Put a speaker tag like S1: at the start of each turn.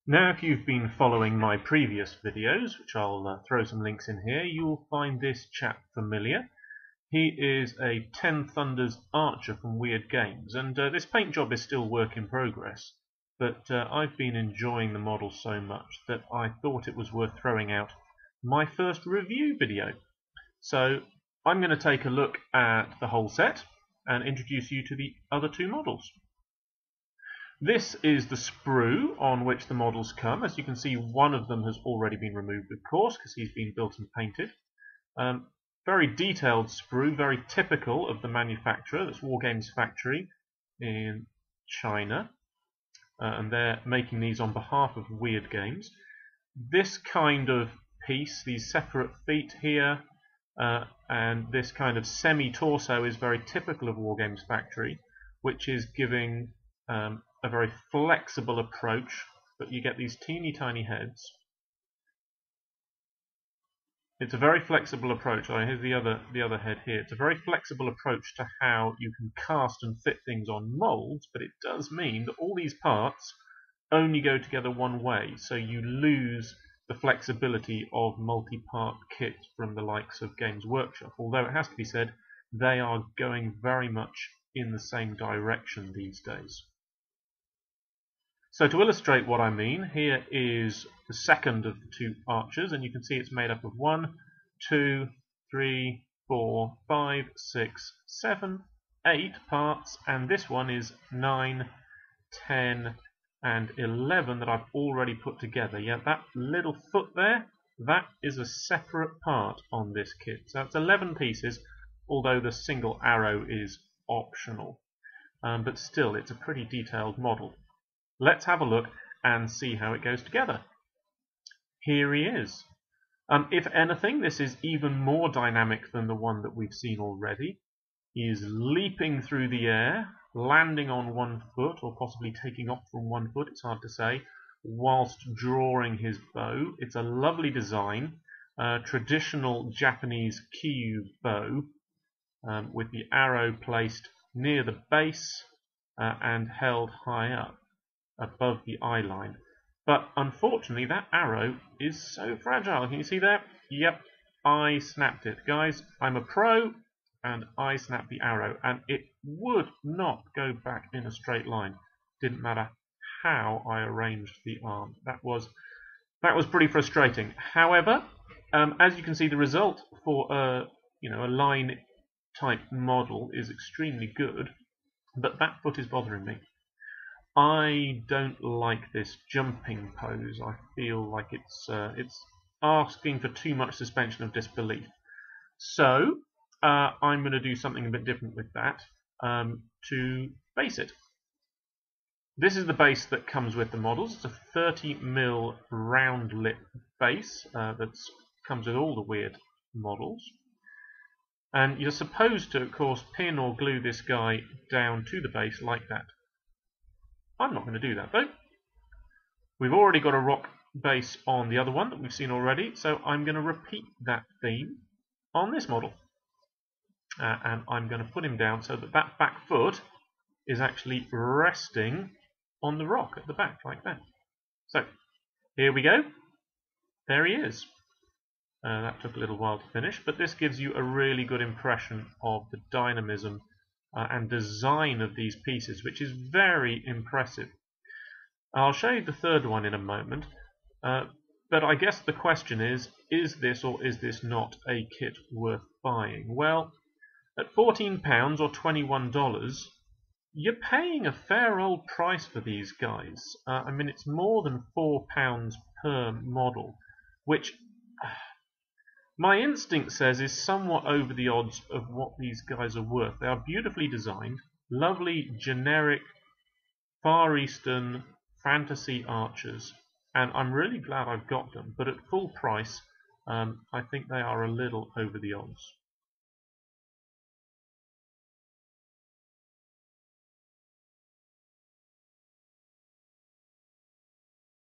S1: Now, if you've been following my previous videos, which I'll throw some links in here, you'll find this chap familiar. He is a 10 Thunders archer from Weird Games, and this paint job is still work in progress, but I've been enjoying the model so much that I thought it was worth throwing out my first review video. So I'm going to take a look at the whole set and introduce you to the other two models. This is the sprue on which the models come. As you can see, one of them has already been removed, of course, because he's been built and painted. Very detailed sprue, very typical of the manufacturer. That's Wargames Factory in China, and they're making these on behalf of Weird Games. This kind of piece, these separate feet here, and this kind of semi-torso is very typical of Wargames Factory, which is giving a very flexible approach, but you get these teeny tiny heads. It's a very flexible approach. Here's the other head here. It's a very flexible approach to how you can cast and fit things on molds, but it does mean that all these parts only go together one way, so you lose the flexibility of multi-part kits from the likes of Games Workshop. Although it has to be said, they are going very much in the same direction these days. So to illustrate what I mean, here is the second of the two archers, and you can see it's made up of 1, 2, 3, 4, 5, 6, 7, 8 parts, and this one is 9, 10, and 11 that I've already put together. Yeah, that little foot there, that is a separate part on this kit. So it's 11 pieces, although the single arrow is optional. But still, it's a pretty detailed model. Let's have a look and see how it goes together. Here he is. If anything, this is even more dynamic than the one that we've seen already. He is leaping through the air, landing on one foot, or possibly taking off from one foot, it's hard to say, whilst drawing his bow. It's a lovely design, traditional Japanese Kyu bow, with the arrow placed near the base and held high up above the eye line. But unfortunately, that arrow is so fragile. Can you see that? Yep, I snapped it. Guys, I'm a pro, and I snapped the arrow, and it would not go back in a straight line. Didn't matter how I arranged the arm. That was pretty frustrating. However, as you can see, the result for a line type model is extremely good, but that foot is bothering me. I don't like this jumping pose. I feel like it's asking for too much suspension of disbelief. So I'm going to do something a bit different with that to base it. This is the base that comes with the models. It's a 30mm round lip base that comes with all the Weird models. And you're supposed to, of course, pin or glue this guy down to the base like that. I'm not going to do that though. We've already got a rock base on the other one that we've seen already, so I'm going to repeat that theme on this model. And I'm going to put him down so that that back foot is actually resting on the rock at the back, like that. So, here we go. There he is. That took a little while to finish, but this gives you a really good impression of the dynamism and design of these pieces, which is very impressive. I'll show you the third one in a moment, but I guess the question is this or is this not a kit worth buying? Well, at £14 or $21, you're paying a fair old price for these guys. I mean, it's more than £4 per model, which my instinct says is somewhat over the odds of what these guys are worth. They are beautifully designed, lovely, generic, Far Eastern fantasy archers, and I'm really glad I've got them, but at full price, I think they are a little over the odds.